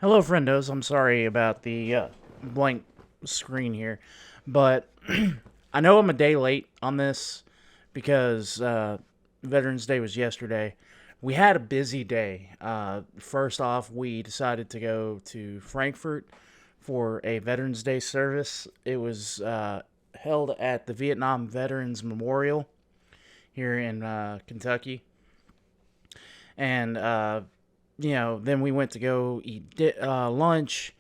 Hello, friendos. I'm sorry about the blank screen here, but I know I'm a day late on this because Veterans Day was yesterday. We had a busy day. First off, we decided to go to Frankfurt for a Veterans Day service. It was held at the Vietnam Veterans Memorial here in Kentucky. And then we went to go eat lunch,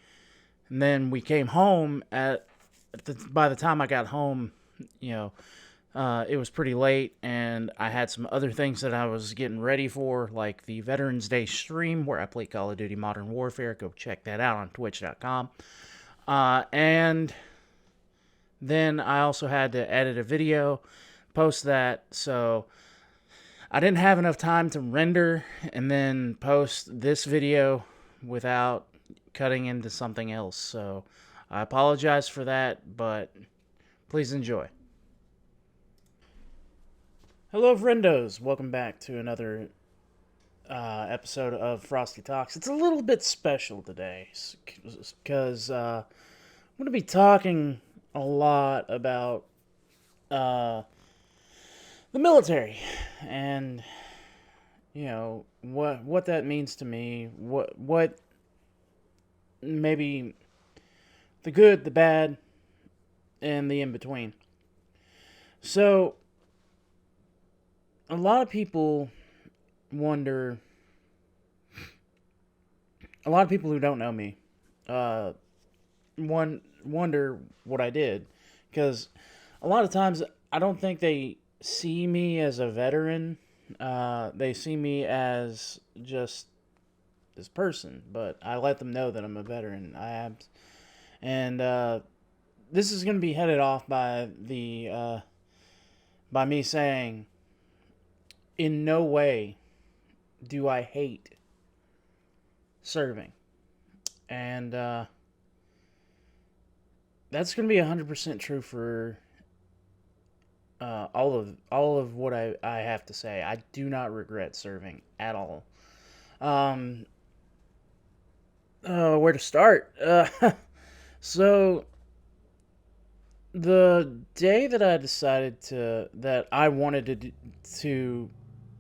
and then we came home by the time I got home, you know, it was pretty late, and I had some other things that I was getting ready for, like the Veterans Day stream where I play Call of Duty Modern Warfare. Go check that out on Twitch.com. And then I also had to edit a video, post that, so I didn't have enough time to render and then post this video without cutting into something else. So I apologize for that, but please enjoy. Hello, friendos. Welcome back to another episode of Frosty Talks. It's a little bit special today because I'm going to be talking a lot about the military and what that means to me, what maybe the good, the bad, and the in between. So a lot of people wonder, a lot of people who don't know me, uh, wonder what I did, because a lot of times I don't think they see me as a veteran. They see me as just this person, but I let them know that I'm a veteran. I am, and this is going to be headed off by the by me saying, in no way do I hate serving, and that's going to be 100% true for all of what I have to say. I do not regret serving at all. Um, where to start? So the day that I decided that I wanted to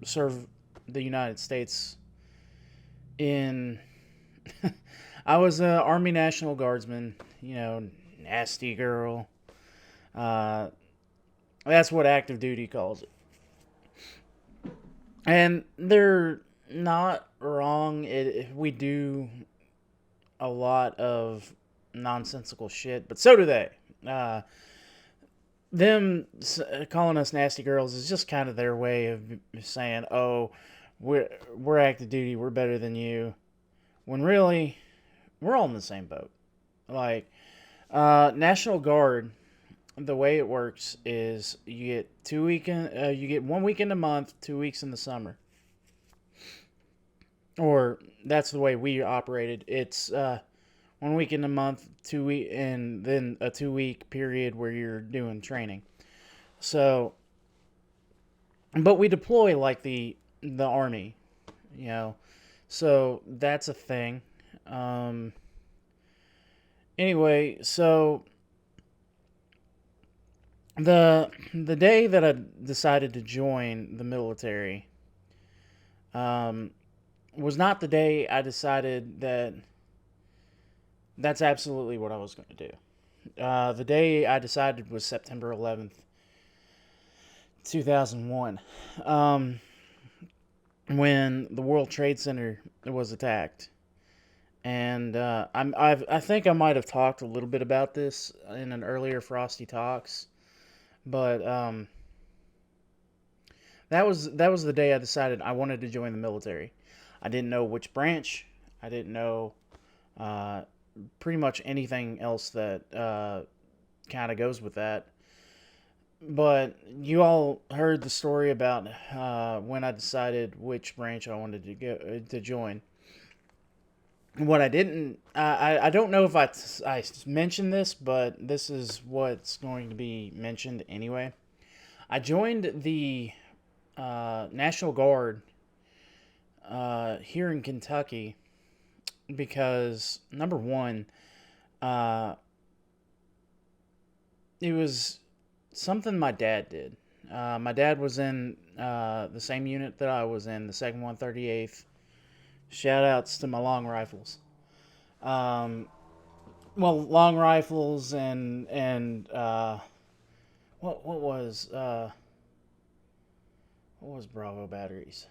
serve the United States in, I was a Army National Guardsman. Nasty girl. Uh, that's what active duty calls it. And they're not wrong. We do a lot of nonsensical shit, but so do they. Uh, them calling us nasty girls is just kind of their way of saying, "Oh, we're active duty, we're better than you," when really we're all in the same boat. Like National Guard, the way it works is you get 1 weekend a month, 2 weeks in the summer, or that's the way we operated. It's 1 week in a month, 2 week, and then a 2 week period where you're doing training. So, but we deploy like the army, you know. So that's a thing. Um, anyway, so the day that I decided to join the military, um, was not the day I decided that that's absolutely what I was going to do. The day I decided was September 11th, 2001, when the World Trade Center was attacked. And I think I might have talked a little bit about this in an earlier Frosty Talks, but that was the day I decided I wanted to join the military. I didn't know which branch. I didn't know uh, pretty much anything else that kind of goes with that. But you all heard the story about when I decided which branch I wanted to join. What I didn't, I don't know if I mentioned this, but this is what's going to be mentioned anyway. I joined the National Guard here in Kentucky because number one, uh, it was something my dad did. My dad was in the same unit that I was in, the second 138th. Shout outs to my long rifles. Um, well, long rifles and what was what was Bravo batteries?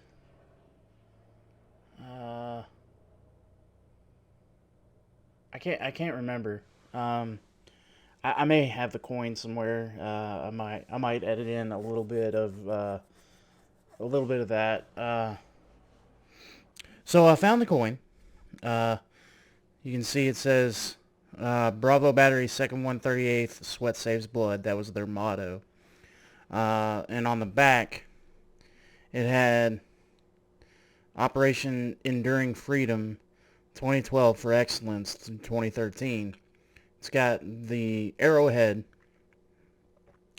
Uh, I can't remember. Um, I may have the coin somewhere. I might edit in a little bit of that. So I found the coin. Uh, you can see it says Bravo Battery Second 138th Sweat Saves Blood. That was their motto. And on the back, it had Operation Enduring Freedom 2012 for Excellence to 2013. It's got the arrowhead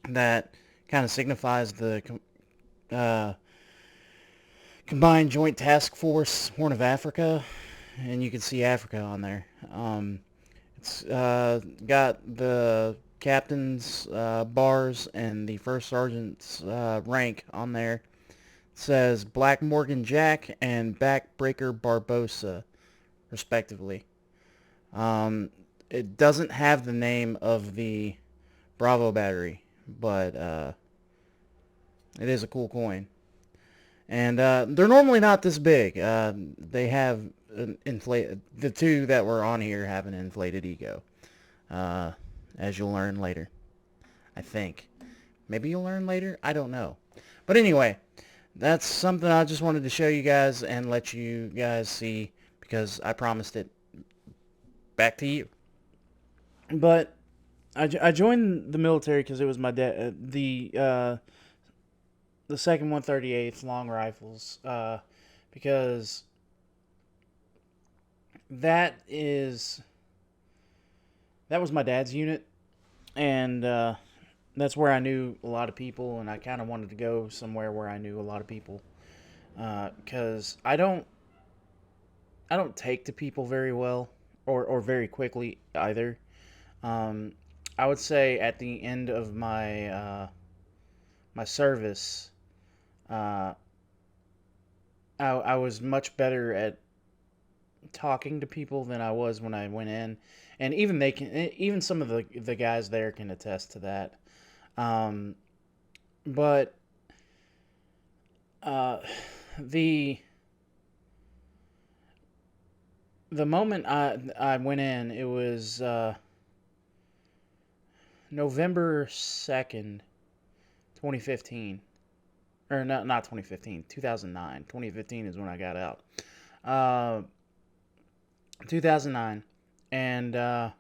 that kind of signifies the uh, Combined Joint Task Force Horn of Africa, and you can see Africa on there. It's got the captain's bars and the first sergeant's rank on there. It says Black Morgan Jack and Backbreaker Barbosa, respectively. It doesn't have the name of the Bravo battery, but it is a cool coin. And they're normally not this big. They have an inflated. The two that were on here have an inflated ego, uh, as you'll learn later. I think. Maybe you'll learn later. I don't know. But anyway, that's something I just wanted to show you guys and let you guys see because I promised it. Back to you. But I joined the military because it was my dad. The second 138th long rifles. Because that is that was my dad's unit, and that's where I knew a lot of people, and I kind of wanted to go somewhere where I knew a lot of people, because I don't take to people very well or very quickly either. Um, I would say at the end of my service, uh, I was much better at talking to people than I was when I went in, and even some of the guys there can attest to that. Um, but uh, the the moment I went in, it was November 2nd, 2015. Or not 2015, 2009. 2015 is when I got out. Uh, 2009. And I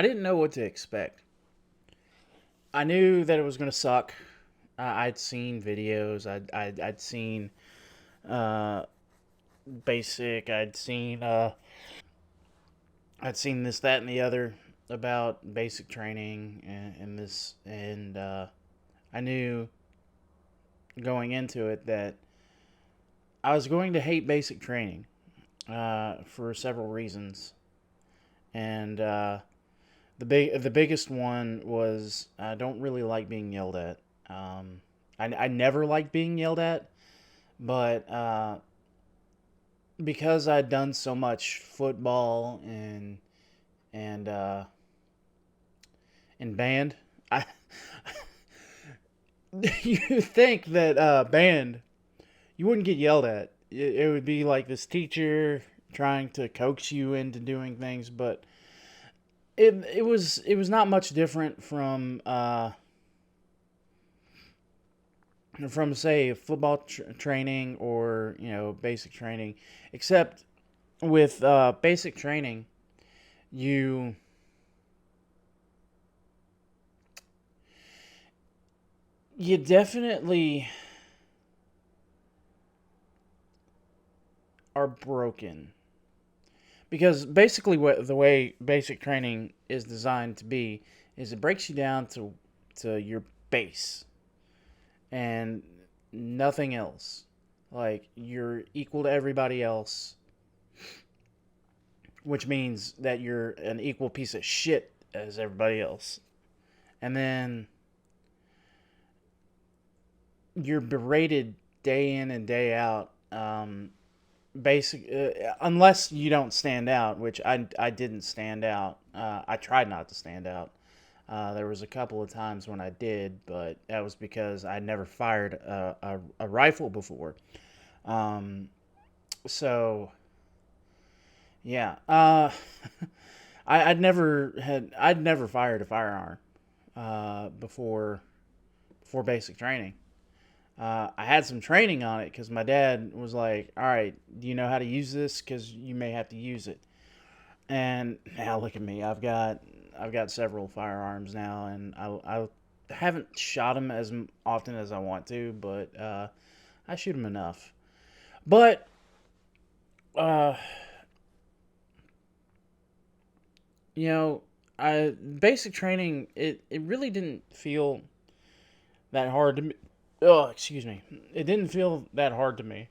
didn't know what to expect. I knew that it was going to suck. I'd seen videos. I'd seen uh, basic. I'd seen this, that, and the other about basic training and this, and I knew going into it that I was going to hate basic training for several reasons, and the biggest one was I don't really like being yelled at. I never liked being yelled at, but because I'd done so much football and in band, I you think that band you wouldn't get yelled at. It would be like this teacher trying to coax you into doing things, but it was not much different from say football training or basic training, except with basic training you you definitely are broken because basically what the way basic training is designed to be is it breaks you down to your base and nothing else. Like, you're equal to everybody else, which means that you're an equal piece of shit as everybody else. And then you're berated day in and day out. Unless you don't stand out, which I didn't stand out. I tried not to stand out. There was a couple of times when I did, but that was because I never fired a rifle before. Um, so yeah, I'd never fired a firearm before basic training. I had some training on it because my dad was like, "All right, do you know how to use this? Because you may have to use it." And now look at me. I've got several firearms now, and I haven't shot them as often as I want to, but I shoot them enough. But uh, you know, I basic training it really didn't feel that hard to me. Oh, excuse me. It didn't feel that hard to me.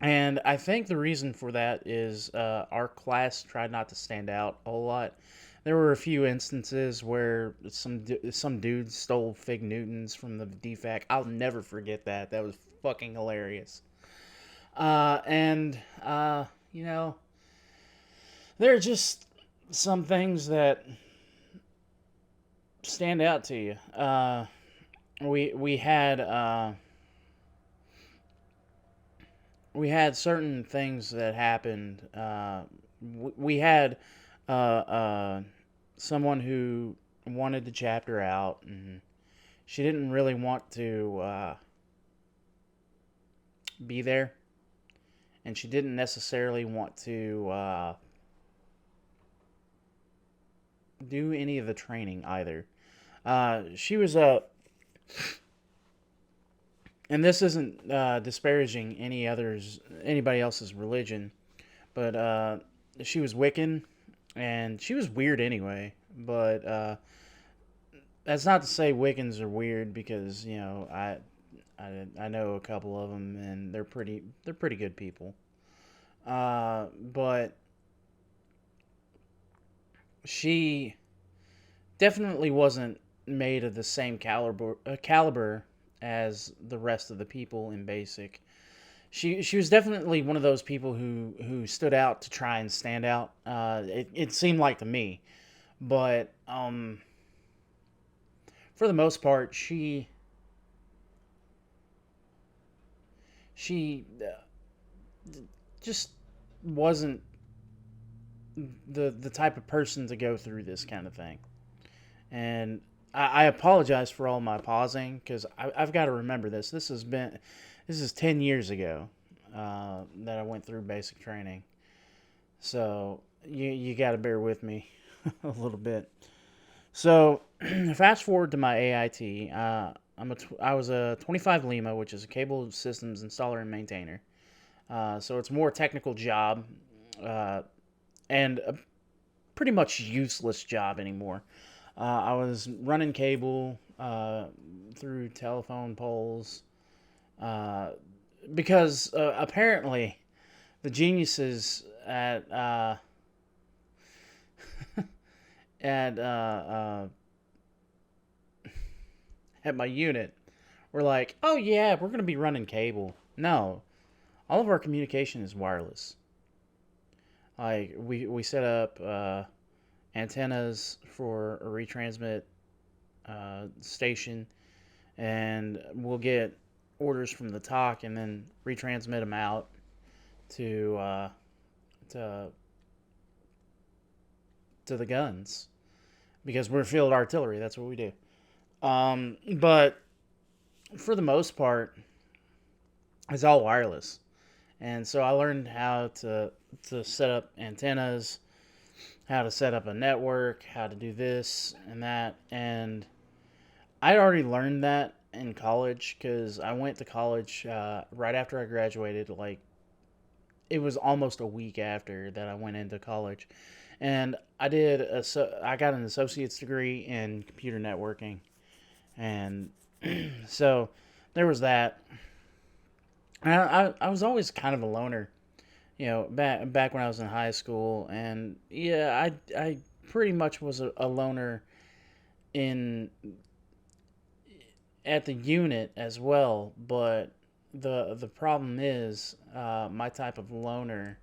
And I think the reason for that is our class tried not to stand out a whole lot. There were a few instances where some dudes stole Fig Newtons from the DFAC. I'll never forget that. That was fucking hilarious. And you know, there are just some things that stand out to you. We we had certain things that happened. We had uh, uh, someone who wanted the chapter out, and she didn't really want to be there, and she didn't necessarily want to do any of the training either. She was a, and this isn't disparaging anybody else's religion, but she was Wiccan, and she was weird anyway. But that's not to say Wiccans are weird because I know a couple of them and they're pretty good people. But she definitely wasn't made of the same caliber as the rest of the people in basic. She was definitely one of those people who stood out to try and stand out. It seemed like to me, but for the most part, she just wasn't the type of person to go through this kind of thing. And I apologize for all my pausing because I've got to remember this. This is 10 years ago that I went through basic training, so you got to bear with me a little bit. So fast forward to my AIT. I was a 25 Lima, which is a cable systems installer and maintainer. So it's a more technical job, uh, and a pretty much useless job anymore. I was running cable through telephone poles uh, because apparently the geniuses at at my unit were like, "Oh yeah, we're gonna be running cable." No, all of our communication is wireless. Like we set up antennas for a retransmit station, and we'll get orders from the talk and then retransmit them out to to to the guns because we're field artillery. That's what we do. But for the most part, it's all wireless, and so I learned how to set up antennas, how to set up a network, how to do this and that, and I'd already learned that in college because I went to college right after I graduated. Like it was almost a week after that I went into college, and I got an associate's degree in computer networking, and so there was that. I was always kind of a loner, back when I was in high school, and yeah, I pretty much was a loner in at the unit as well. But the problem is, my type of loner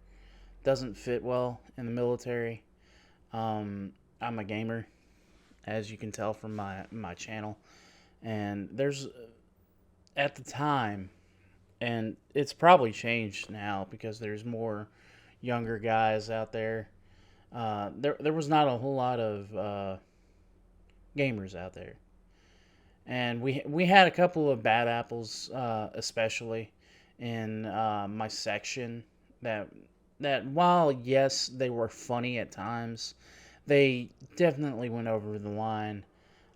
doesn't fit well in the military. I'm a gamer, as you can tell from my channel, and there's at the time, and it's probably changed now because there's more younger guys out there. There was not a whole lot of gamers out there, and we had a couple of bad apples, especially in my section. That that while yes they were funny at times, they definitely went over the line.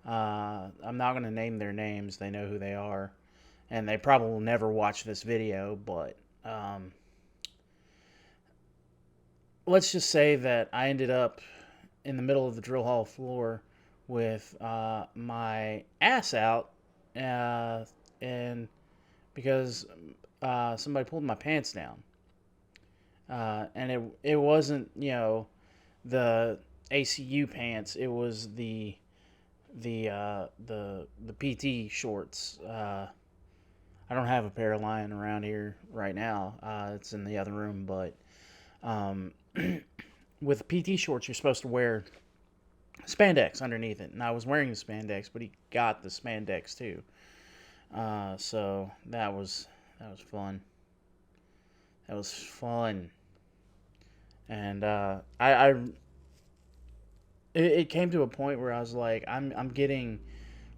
I'm not going to name their names; they know who they are, and they probably will never watch this video. But let's just say that I ended up in the middle of the drill hall floor with my ass out, uh, and because somebody pulled my pants down, and it wasn't the ACU pants. It was the PT shorts. I don't have a pair lying around here right now. It's in the other room, but um, with PT shorts, you're supposed to wear spandex underneath it, and I was wearing the spandex, but he got the spandex too. So that was fun. That was fun, and it came to a point where I was like, I'm getting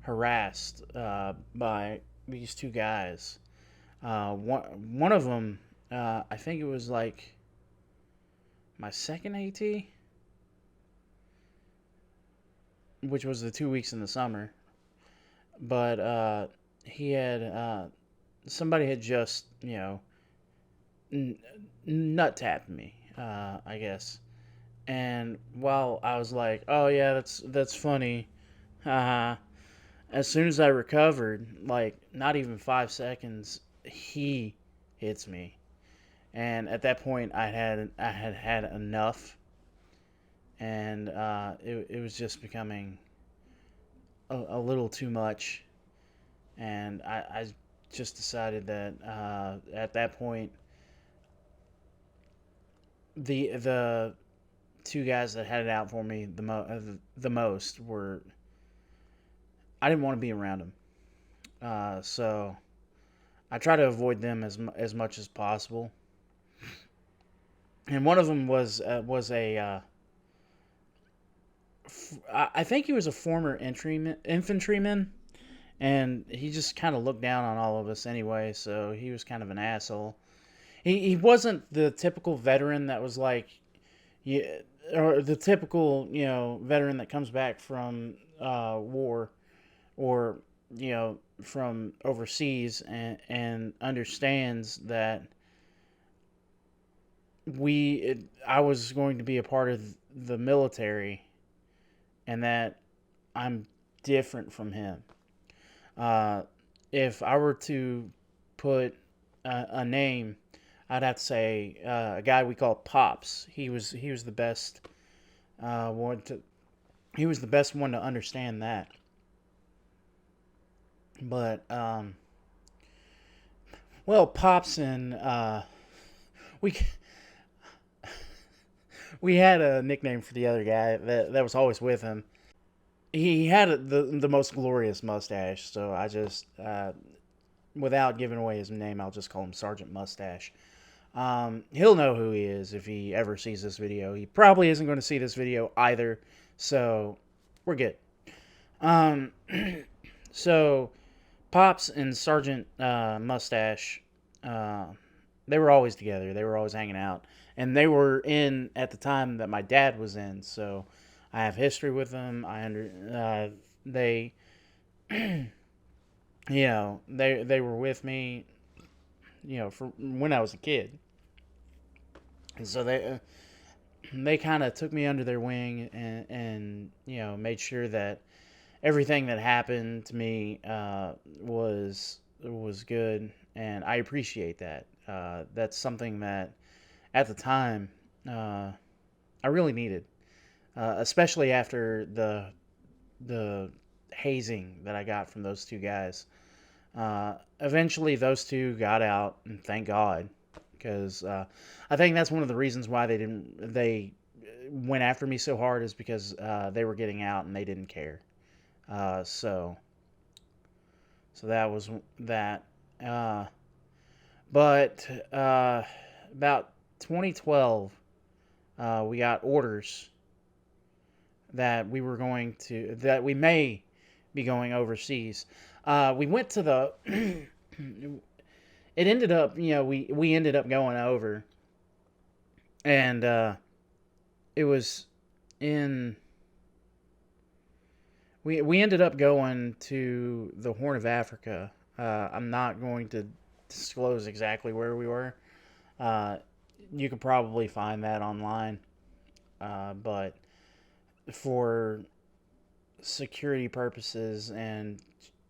harassed by these two guys. One of them, I think it was like my second AT, which was the 2 weeks in the summer. But he had somebody had just n- nut tapped me, I guess. And while I was like, "Oh yeah, that's funny," haha. As soon as I recovered, like not even 5 seconds, he hits me, and at that point, I had had enough, and it was just becoming a little too much, and I just decided that at that point, the two guys that had it out for me the most were I didn't want to be around them, so I try to avoid them as much as possible. And one of them was a I think he was a former infantryman, and he just kind of looked down on all of us anyway. So he was kind of an asshole. He wasn't the typical veteran that was like, yeah, or the typical veteran that comes back from war, or from overseas, and understands that I was going to be a part of the military, and that I'm different from him. Uh, if I were to put a name, I'd have to say a guy we call Pops. He was the best one to he was the best one to understand that. But well, Pops and we we had a nickname for the other guy that was always with him. He had the most glorious mustache, so I just without giving away his name, I'll just call him Sergeant Mustache. He'll know who he is if he ever sees this video. He probably isn't going to see this video either, so we're good. Um, so Pops and Sergeant Mustache, uh, they were always together. They were always hanging out, and they were in at the time that my dad was in. So I have history with them. They, they were with me, for when I was a kid, and so they kind of took me under their wing, and made sure that everything that happened to me was good. and I appreciate that. That's something that at the time I really needed, especially after the hazing that I got from those two guys. Eventually, those two got out, and thank God, because I think that's one of the reasons why they went after me so hard is because they were getting out and they didn't care. So that was that. Uh, but about 2012, we got orders that we may be going overseas. We went to the. It ended up, we ended up going over, and it was in. We ended up going to the Horn of Africa. I'm not going to disclose exactly where we were. Uh, you could probably find that online, but for security purposes and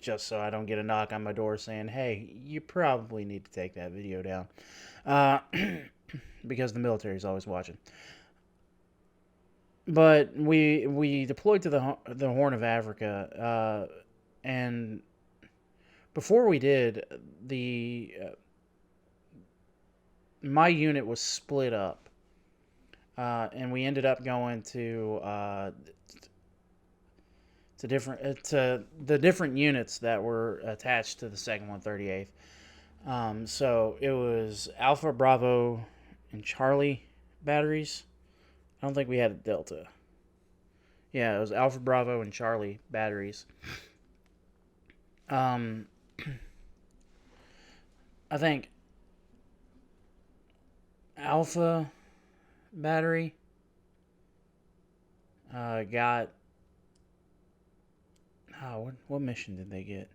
just so I don't get a knock on my door saying, "Hey, you probably need to take that video down," uh, because the military is always watching. But we deployed to the Horn of Africa, and before we did, the my unit was split up, and we ended up going to the different units that were attached to the Second 138th. So it was Alpha, Bravo, and Charlie batteries. I don't think we had a Delta. Yeah, it was Alpha, Bravo, and Charlie batteries. Um, I think Alpha battery got. Oh, what mission did they get?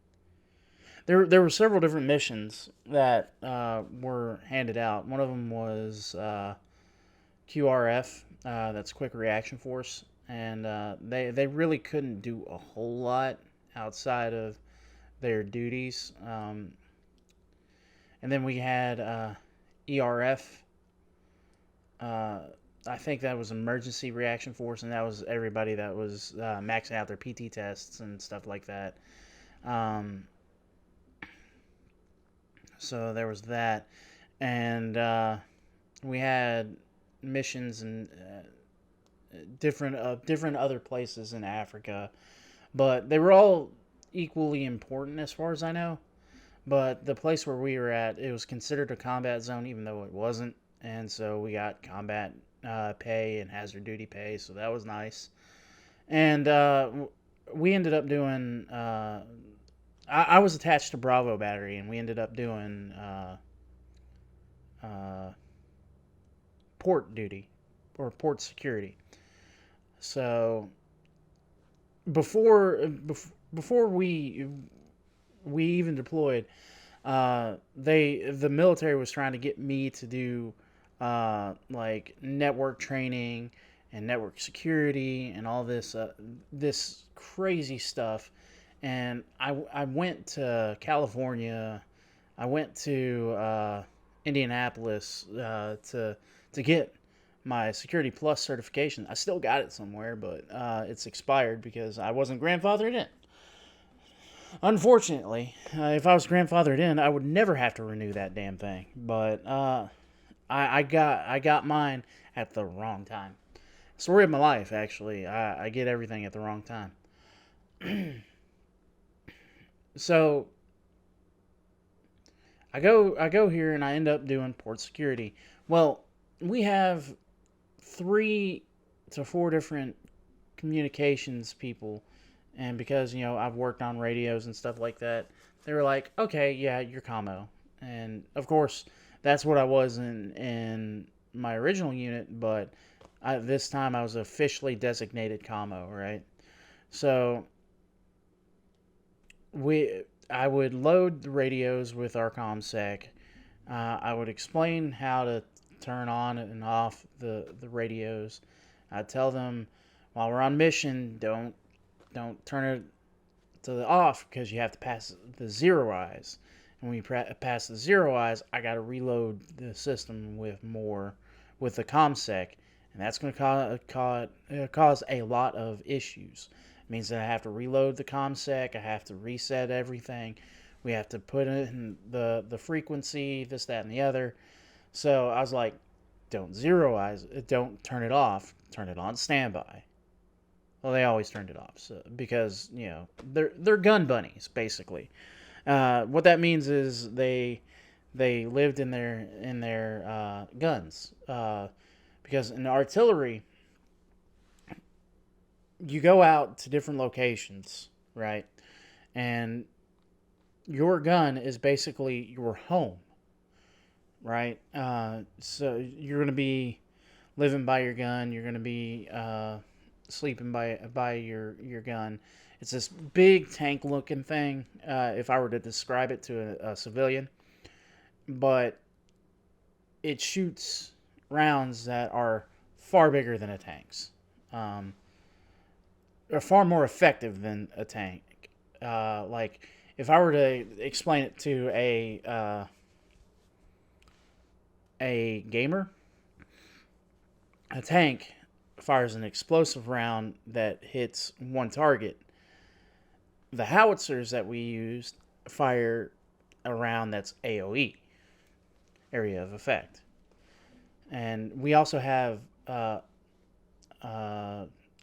There were several different missions that were handed out. One of them was QRF, that's Quick Reaction Force, and they really couldn't do a whole lot outside of their duties. And then we had ERF. I think that was Emergency Reaction Force, and that was everybody that was maxing out their PT tests and stuff like that. Um, so there was that, and we had missions in different other places in Africa, but they were all equally important as far as I know. But the place where we were at, it was considered a combat zone, even though it wasn't, and so we got combat pay and hazard duty pay, so that was nice. And we ended up doing. I was attached to Bravo battery, and we ended up doing uh, port duty or port security. So before before we even deployed, the military was trying to get me to do like network training and network security and all this crazy stuff. And I went to California, I went to Indianapolis to get my Security Plus certification. I still got it somewhere, but it's expired because I wasn't grandfathered in. Unfortunately, if I was grandfathered in, I would never have to renew that damn thing. But I got mine at the wrong time. Story of my life, actually. I get everything at the wrong time. So I go here and I end up doing port security. Well, we have 3 to 4 different communications people, and because I've worked on radios and stuff like that, they were like, okay, yeah, you're commo. And of course that's what I was in my original unit, but this time I was officially designated commo, right? So I would load the radios with our comsec. I would explain how to turn on and off the radios. I'd tell them while we're on mission, don't turn it to the off because you have to pass the zero eyes. And When we pass the zero eyes, I got to reload the system with the ComSec, and that's going to cause a lot of issues. It means that I have to reload the ComSec, I have to reset everything, we have to put in the frequency, this, that, and the other. So I was like, don't zero eyes, don't turn it off, turn it on standby. Well, they always turned it off, so because they're gun bunnies basically. What that means is they lived in their guns, because in artillery you go out to different locations, right? And your gun is basically your home, right? So you're going to be living by your gun. You're going to be sleeping by your gun. It's this big tank looking thing. If I were to describe it to a civilian, but it shoots rounds that are far bigger than a tank's. Are far more effective than a tank. Like if I were to explain it to a gamer, a tank fires an explosive round that hits one target. The howitzers that we used fire a round that's AOE, area of effect, and we also have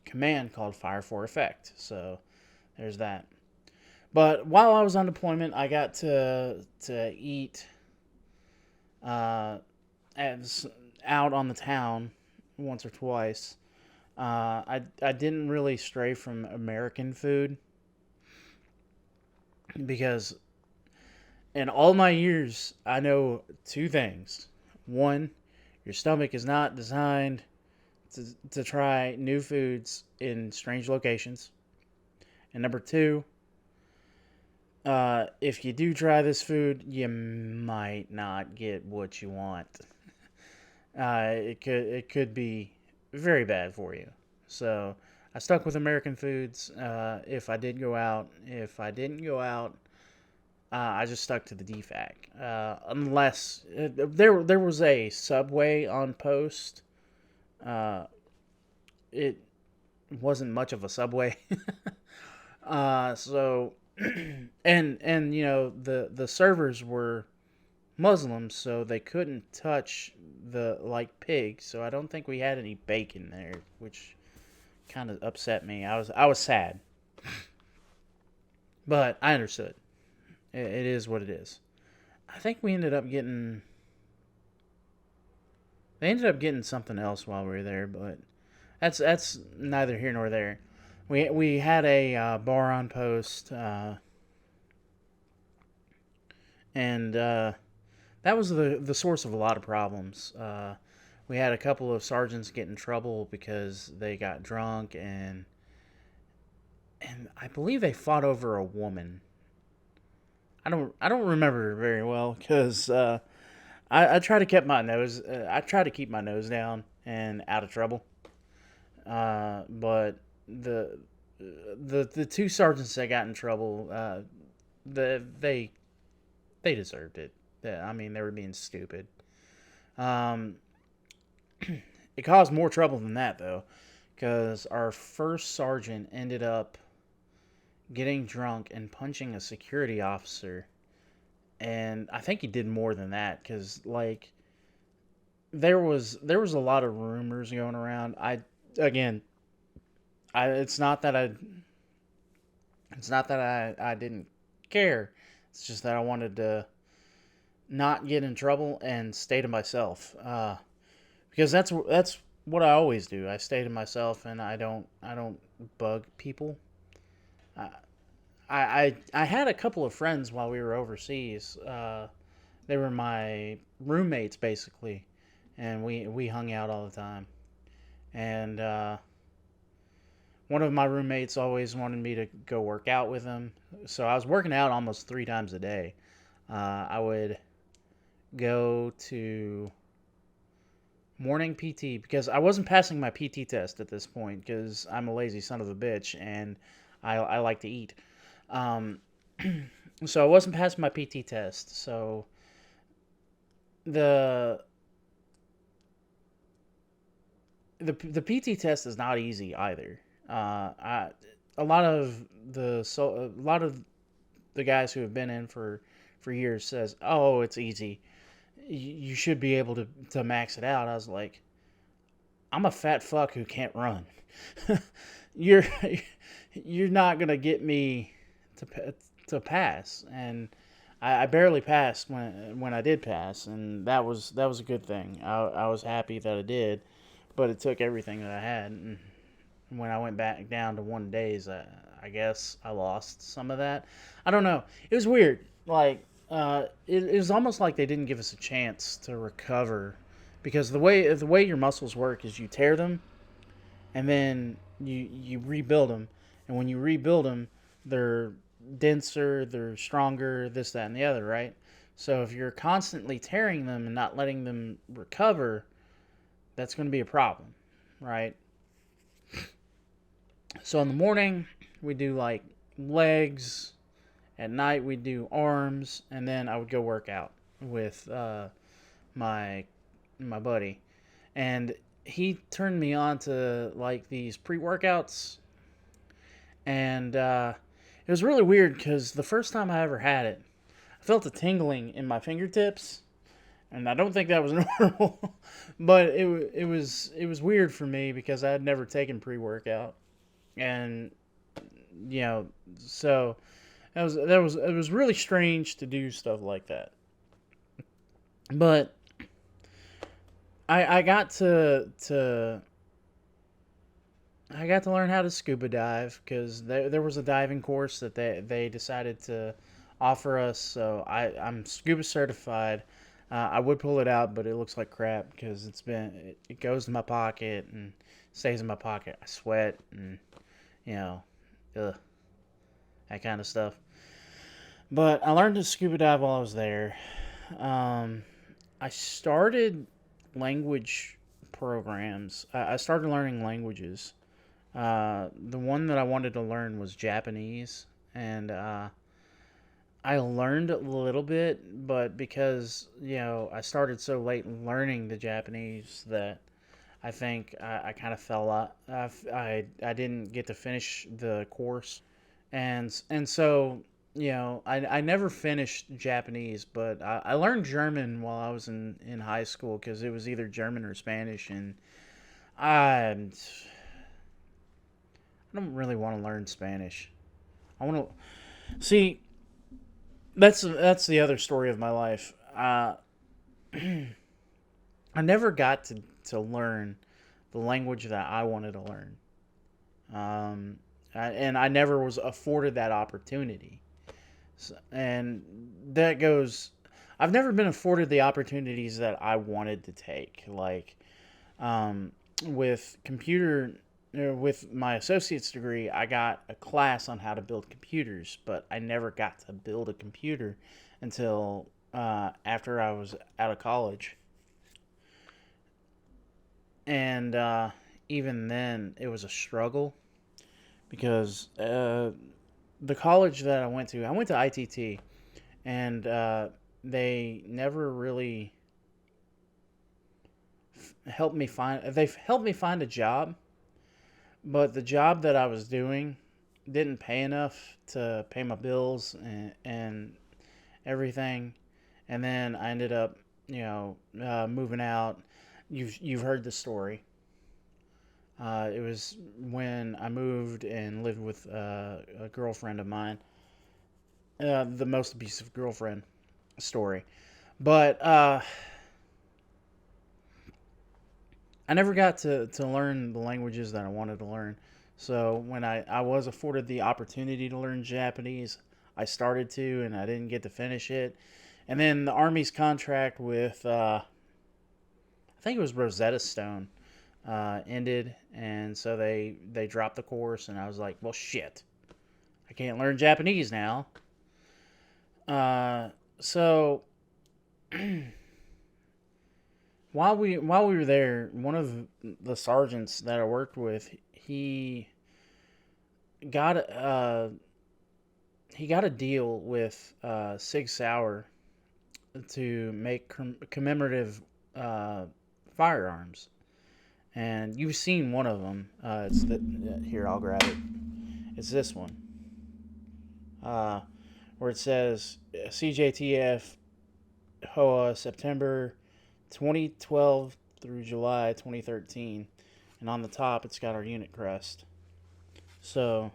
command called fire for effect. So there's that. But while I was on deployment, I got to eat as out on the town once or twice. I didn't really stray from American food because in all my years, I know two things. One, your stomach is not designed to try new foods in strange locations. And number two, if you do try this food, you might not get what you want. It could be very bad for you. So I stuck with American foods. If I did go out, if I didn't go out, I just stuck to the DFAC. Unless there was a Subway on post. It wasn't much of a Subway. So and the servers were Muslims, so they couldn't touch the like pig. So I don't think we had any bacon there, which kind of upset me. I was sad, but I understood. It is what it is. I think we ended up getting. They ended up getting something else while we were there, but that's neither here nor there. We had a bar on post, and that was the source of a lot of problems. We had a couple of sergeants get in trouble because they got drunk, and I believe they fought over a woman. I don't remember very well because I try to keep my nose I try to keep my nose down and out of trouble. But the two sergeants that got in trouble, they deserved it. I mean, they were being stupid. Um, it caused more trouble than that though, because our first sergeant ended up getting drunk and punching a security officer, and I think he did more than that because like there was a lot of rumors going around. Again, it's not that I didn't care. It's just that I wanted to not get in trouble and stay to myself. Because that's what I always do. I stay to myself and I don't bug people. Uh, I had a couple of friends while we were overseas. They were my roommates basically, and we hung out all the time. And one of my roommates always wanted me to go work out with him, so I was working out almost 3 times a day. I would go to morning PT because I wasn't passing my PT test at this point because I'm a lazy son of a bitch and I like to eat. Um, So I wasn't passing my PT test. So the the PT test is not easy either. I a lot of a lot of the guys who have been in for years says, "Oh, it's easy. You should be able to max it out." I was like, "I'm a fat fuck who can't run. you're you're not gonna get me to pass." And I barely passed when I did pass, and that was a good thing. I was happy that I did, but it took everything that I had. And when I went back down to 1 days, I guess I lost some of that. I don't know. It was weird. Like it was almost like they didn't give us a chance to recover, because the way your muscles work is you tear them and then you rebuild them, and when you rebuild them, they're denser, they're stronger, this, that, and the other, right? So if you're constantly tearing them and not letting them recover, that's going to be a problem, right? So in the morning, we do like legs. At night, we do arms, and then I would go work out with my my buddy, and he turned me on to like these pre-workouts, and it was really weird because the first time I ever had it, I felt a tingling in my fingertips, and I don't think that was normal, but it was weird for me because I had never taken pre-workout, and you know, so that was it was really strange to do stuff like that. But I got to learn how to scuba dive because there was a diving course that they decided to offer us. So I'm scuba certified. I would pull it out, but it looks like crap because it goes in my pocket and stays in my pocket. I sweat and you know, ugh, that kind of stuff. But I learned to scuba dive while I was there. Um, I started language programs. I started learning languages. The one that I wanted to learn was Japanese, and I learned a little bit, but because I started so late learning the Japanese that I think I kind of fell out. I didn't get to finish the course, and so I never finished Japanese, but I learned German while I was in high school because it was either German or Spanish, and I I don't really want to learn Spanish. I want to see. That's the other story of my life. I never got to learn the language that I wanted to learn, and I never was afforded that opportunity. So, and that goes. I've never been afforded the opportunities that I wanted to take, like um, with with my associate's degree, I got a class on how to build computers, but I never got to build a computer until after I was out of college. And even then, it was a struggle because the college that I went to ITT, and they never really helped me find. They've helped me find a job, but the job that I was doing didn't pay enough to pay my bills and everything. And then I ended up, moving out. You've heard the story. It was when I moved and lived with a girlfriend of mine, the most abusive girlfriend story. But I never got to learn the languages that I wanted to learn. So when I was afforded the opportunity to learn Japanese, I started to, and I didn't get to finish it. And then the Army's contract with, I think it was Rosetta Stone, ended, and so they dropped the course, and I was like, well, shit, I can't learn Japanese now. So while we were there, one of the sergeants that I worked with, he got he got a deal with Sig Sauer to make commemorative uh, firearms, and you've seen one of them. It's here. I'll grab it. It's this one, uh, where it says CJTF HOA September 2012 through July 2013, and on the top it's got our unit crest. So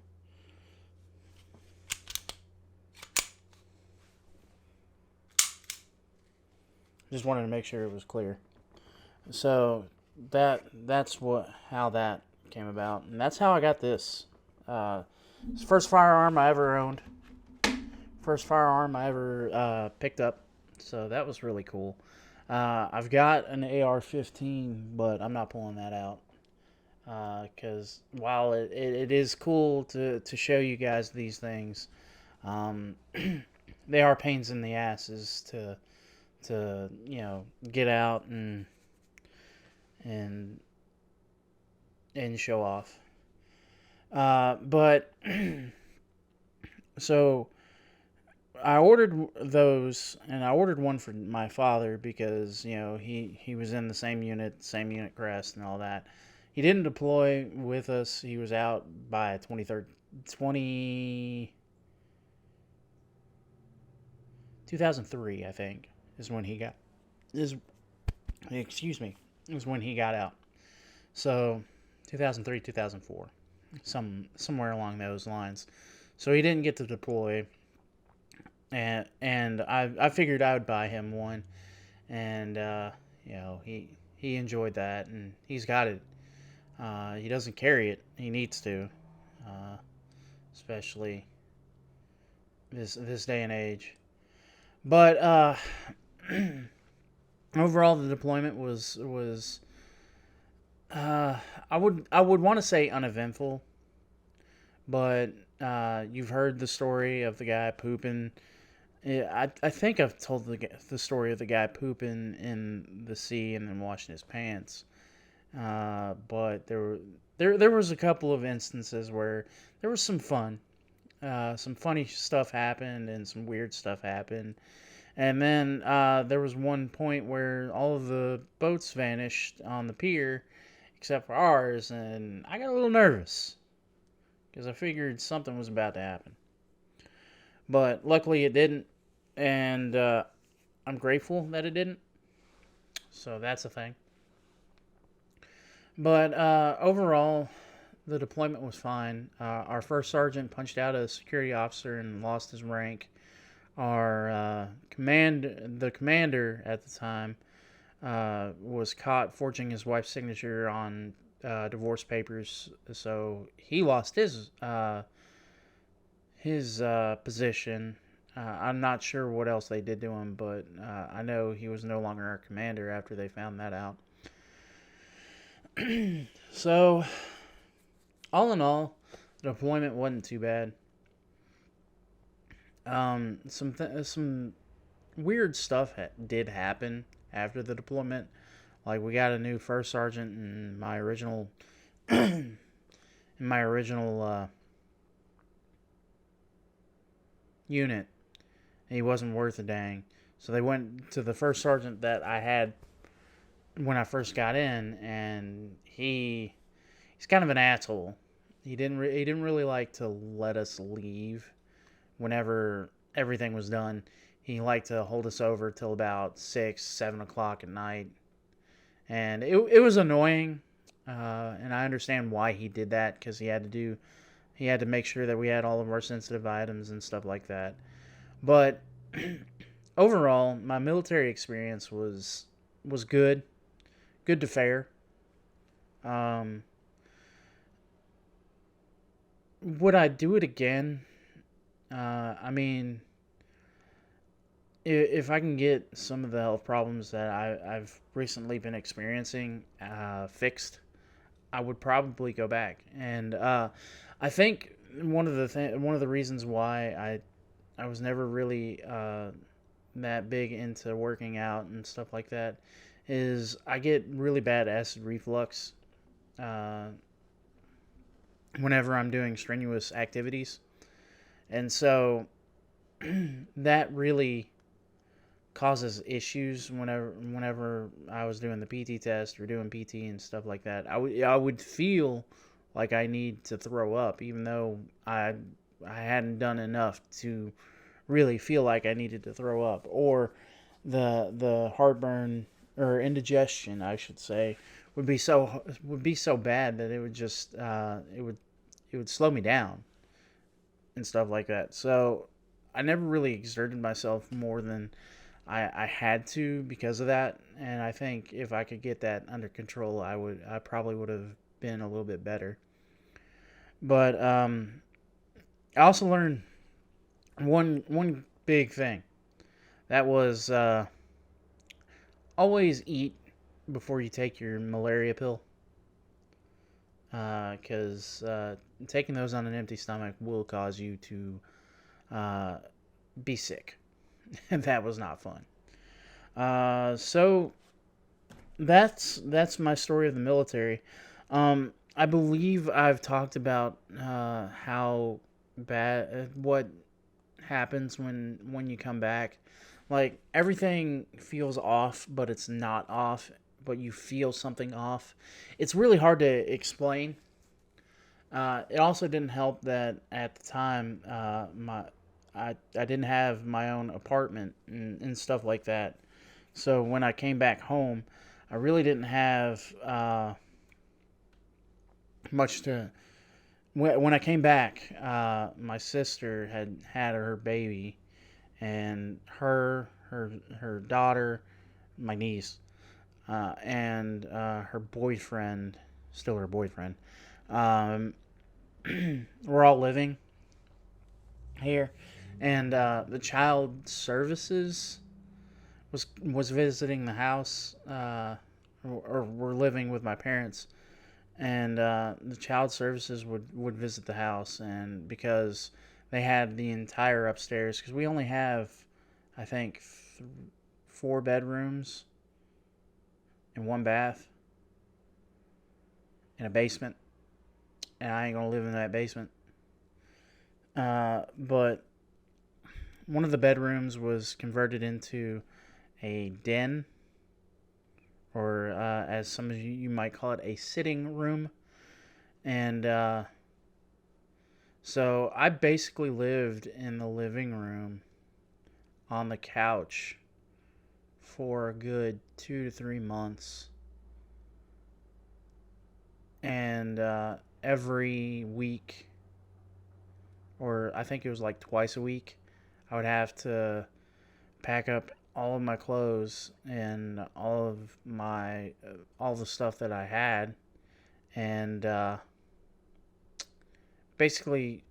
just wanted to make sure it was clear. So that's what how that came about, and that's how I got this. It's the first firearm I ever owned, first firearm I ever picked up. So that was really cool. I've got an AR-15, but I'm not pulling that out because while it is cool to show you guys these things, um, they are pains in the asses to get out and and show off. But so I ordered those, and I ordered one for my father because he was in the same unit crest and all that. He didn't deploy with us. He was out by 2003, I think, is when he got is excuse me is when he got out. So 2003, 2004, somewhere along those lines. So he didn't get to deploy, and I figured I would buy him one, and he enjoyed that, and he's got it. He doesn't carry it. He needs to, uh, especially this day and age. But overall, the deployment was I would want to say uneventful, but you've heard the story of the guy pooping. Yeah, I think I've told the story of the guy pooping in the sea and then washing his pants. But there was a couple of instances where there was some fun. Some funny stuff happened and some weird stuff happened. And then there was one point where all of the boats vanished on the pier except for ours, and I got a little nervous because I figured something was about to happen. But luckily it didn't, and I'm grateful that it didn't. So that's a thing. But overall, the deployment was fine. Our first sergeant punched out a security officer and lost his rank. Our the commander at the time, was caught forging his wife's signature on divorce papers, so he lost his position. I'm not sure what else they did to him, but I know he was no longer our commander after they found that out. So, all in all, the deployment wasn't too bad. Some weird stuff did happen after the deployment. Like we got a new first sergeant in my original unit. He wasn't worth a dang. So they went to the first sergeant that I had when I first got in, and he's kind of an asshole. He didn't really like to let us leave whenever everything was done. He liked to hold us over till about 6, 7 o'clock at night, and it was annoying. And I understand why he did that because he had to make sure that we had all of our sensitive items and stuff like that. But overall, my military experience was good to fair. Um, would I do it again? I mean, if I can get some of the health problems that I've recently been experiencing fixed, I would probably go back. And I think one of the reasons why I was never really that big into working out and stuff like that is I get really bad acid reflux uh, whenever I'm doing strenuous activities. And so that really causes issues whenever I was doing the PT test or doing PT and stuff like that. I would feel like I need to throw up, even though I hadn't done enough to really feel like I needed to throw up, or the heartburn or indigestion, I should say, would be so bad that it would just it would slow me down and stuff like that. So I never really exerted myself more than I had to because of that. And I think if I could get that under control, I probably would have been a little bit better. But I also learned one big thing. That was always eat before you take your malaria pill, because taking those on an empty stomach will cause you to uh, be sick, and that was not fun. So that's my story of the military. I believe I've talked about how bad what happens when you come back. Like everything feels off, but it's not off. But you feel something off. It's really hard to explain. It also didn't help that at the time, I didn't have my own apartment and stuff like that. So when I came back home, I really didn't have much to. When I came back, my sister had her baby, and her daughter, my niece, and her boyfriend, still her boyfriend, um, we're all living here, and the child services was visiting the house, or were living with my parents, and the child services would visit the house, and because they had the entire upstairs, because we only have, I think, 4 bedrooms and one bath and a basement, and I ain't gonna live in that basement. But one of the bedrooms was converted into a den, or as some of you might call it, a sitting room. And so I basically lived in the living room on the couch for a good 2 to 3 months. And every week, or I think it was like twice a week, I would have to pack up all of my clothes and all the stuff that I had, and basically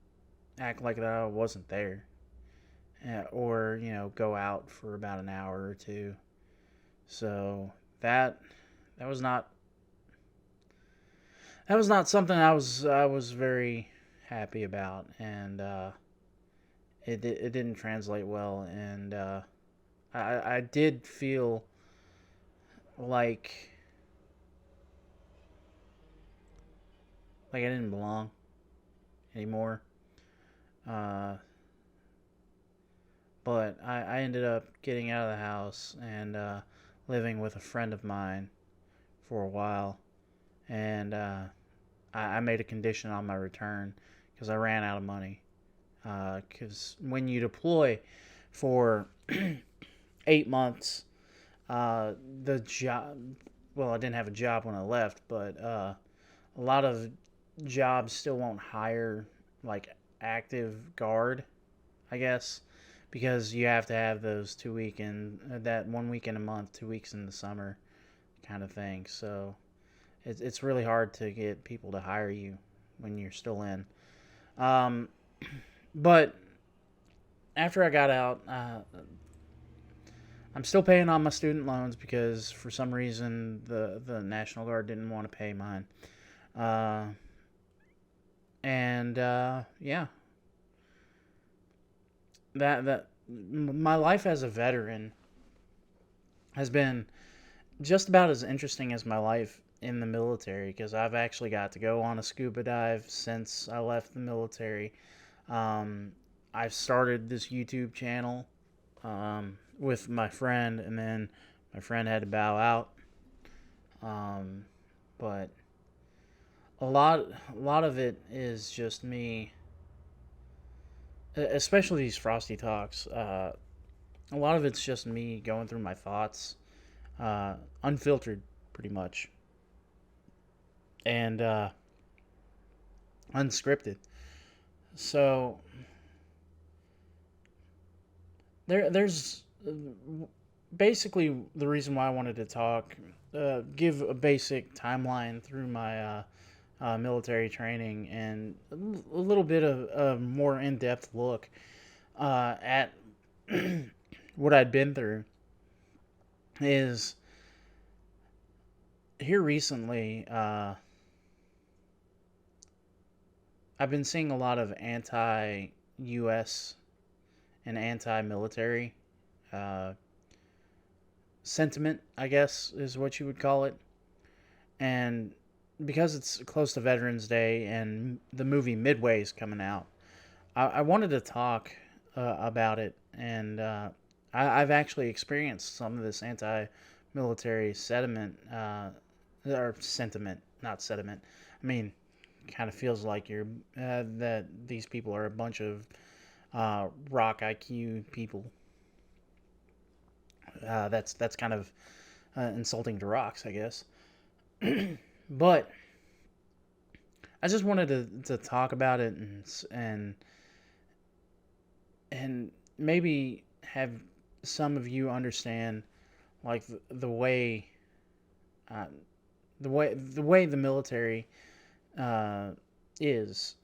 act like that I wasn't there, or go out for about an hour or two. So that was not something I was very happy about, and it didn't translate well, and I did feel like I didn't belong anymore. Uh, but I ended up getting out of the house and living with a friend of mine for a while, and I made a condition on my return because I ran out of money. Because when you deploy for 8 months, the job, well, I didn't have a job when I left, but a lot of jobs still won't hire like active guard, I guess, because you have to have those 2 weekend, that 1 weekend a month, 2 weeks in the summer kind of thing. So it's really hard to get people to hire you when you're still in. Um, but after I got out, I'm still paying on my student loans because for some reason the National Guard didn't want to pay mine. Uh, and yeah, that my life as a veteran has been just about as interesting as my life in the military, because I've actually got to go on a scuba dive since I left the military. Um, I started this YouTube channel with my friend, and then my friend had to bow out. Um, but a lot of it is just me, especially these Frosty Talks. A lot of it's just me going through my thoughts, unfiltered, pretty much, and unscripted. So there's basically the reason why I wanted to talk, give a basic timeline through my military training and a little bit of a more in depth look at what I'd been through. Is here recently, I've been seeing a lot of anti US and anti military uh, sentiment, I guess, is what you would call it. And because it's close to Veterans Day and the movie Midway is coming out, I wanted to talk about it. And I've actually experienced some of this anti military sentiment, or sentiment, not sediment. I mean, kind of feels like that these people are a bunch of rock IQ people. That's kind of insulting to rocks, I guess. But I just wanted to talk about it and maybe have some of you understand like the way uh, the way the military uh, is.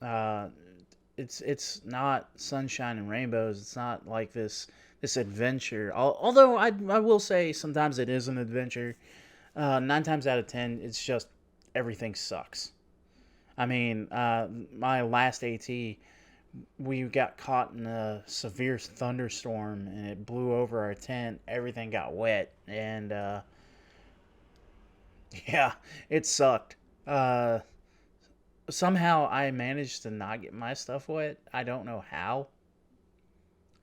It's not sunshine and rainbows. It's not like this adventure. Although I will say sometimes it is an adventure. 9 times out of 10, it's just everything sucks. I mean, my last AT, we got caught in a severe thunderstorm and it blew over our tent. Everything got wet, and yeah, it sucked. Uh, Somehow I managed to not get my stuff wet. I don't know how.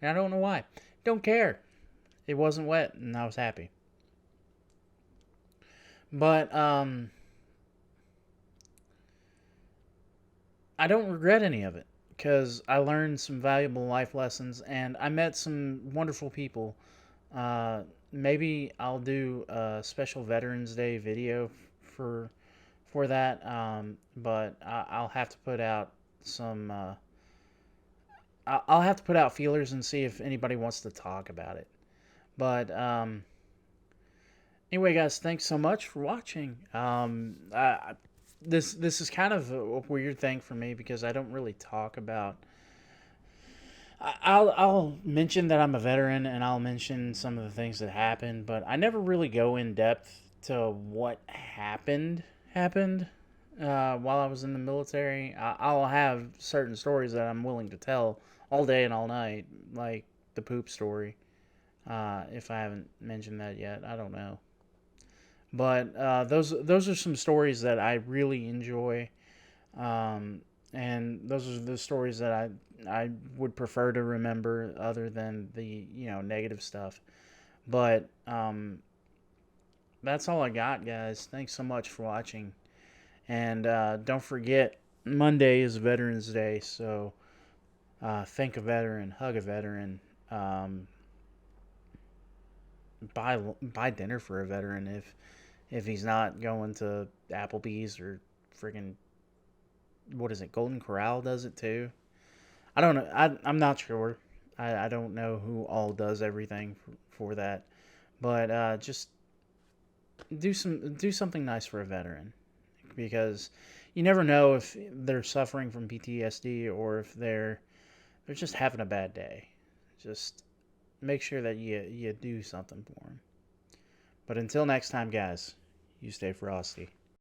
And I don't know why. Don't care. It wasn't wet, and I was happy. But I don't regret any of it because I learned some valuable life lessons and I met some wonderful people. Uh, Maybe I'll do a special Veterans Day video for for that, but I'll have to put out some. I'll have to put out feelers and see if anybody wants to talk about it. But anyway, guys, thanks so much for watching. This is kind of a weird thing for me because I don't really talk about. I'll mention that I'm a veteran and I'll mention some of the things that happened, but I never really go in depth to what happened while I was in the military. I'll have certain stories that I'm willing to tell all day and all night, like the poop story. If I haven't mentioned that yet, I don't know. But those are some stories that I really enjoy, um, and those are the stories that I would prefer to remember, other than the negative stuff. But that's all I got, guys. Thanks so much for watching, and don't forget Monday is Veterans Day, so thank a veteran, hug a veteran. Um, buy dinner for a veteran if he's not going to Applebee's or friggin' what is it? Golden Corral does it too. I don't know. I'm not sure. I don't know who all does everything for that, but just do something nice for a veteran because you never know if they're suffering from PTSD or if they're just having a bad day. Just make sure that you do something for them. But until next time, guys, you stay frosty.